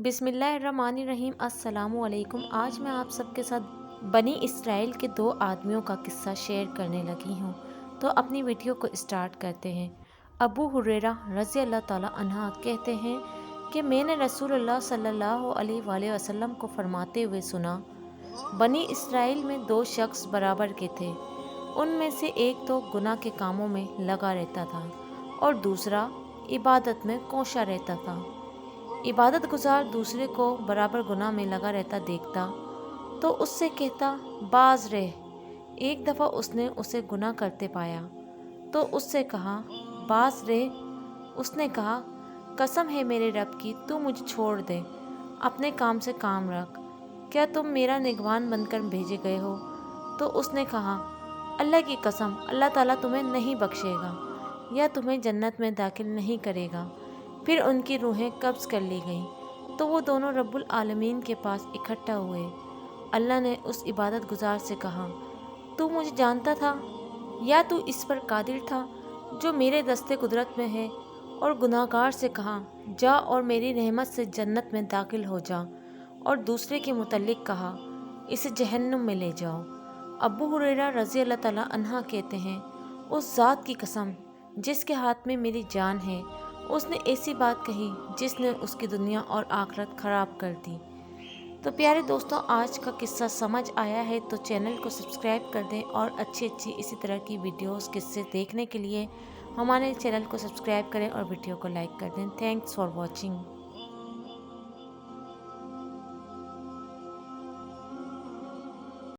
बिस्मिल्लाहिर्रहमानिर्रहीम। अस्सलामु अलैकुम। आज मैं आप सबके साथ बनी इसराइल के दो आदमियों का किस्सा शेयर करने लगी हूँ। तो अपनी वीडियो को स्टार्ट करते हैं। अबू हुरैरा रज़ी अल्लाह ताला अन्हा कहते हैं कि मैंने रसूलुल्लाह सल्लल्लाहु अलैहि वसल्लम को फरमाते हुए सुना, बनी इसराइल में दो शख्स बराबर के थे। उनमें से एक तो गुनाह के कामों में लगा रहता था और दूसरा इबादत में कोशा रहता था। इबादत गुजार दूसरे को बराबर गुनाह में लगा रहता देखता तो उससे कहता, बाज रह। एक दफ़ा उसने उसे गुनाह करते पाया तो उससे कहा, बाज रह। उसने कहा, कसम है मेरे रब की, तू मुझे छोड़ दे, अपने काम से काम रख। क्या तुम मेरा निगवान बनकर भेजे गए हो? तो उसने कहा, अल्लाह की कसम, अल्लाह ताला तुम्हें नहीं बख्शेगा या तुम्हें जन्नत में दाखिल नहीं करेगा। फिर उनकी रूहें कब्ज़ कर ली गईं तो वो दोनों रब्बुल आलमीन के पास इकट्ठा हुए। अल्लाह ने उस इबादत गुजार से कहा, तू मुझे जानता था या तू इस पर कादिर था जो मेरे दस्ते कुदरत में है? और गुनाहगार से कहा, जा और मेरी रहमत से जन्नत में दाखिल हो जा। और दूसरे के मुतल्लिक कहा, इसे जहन्नुम में ले जाओ। अबू हुरैरा रज़ी अल्लाह ताला अन्हा कहते हैं, उस ज़ात की कसम जिसके हाथ में मेरी जान है, उसने ऐसी बात कही जिसने उसकी दुनिया और आखिरत ख़राब कर दी। तो प्यारे दोस्तों, आज का किस्सा समझ आया है तो चैनल को सब्सक्राइब कर दें और अच्छी इसी तरह की वीडियोस किस्से देखने के लिए हमारे चैनल को सब्सक्राइब करें और वीडियो को लाइक कर दें। Thanks for watching.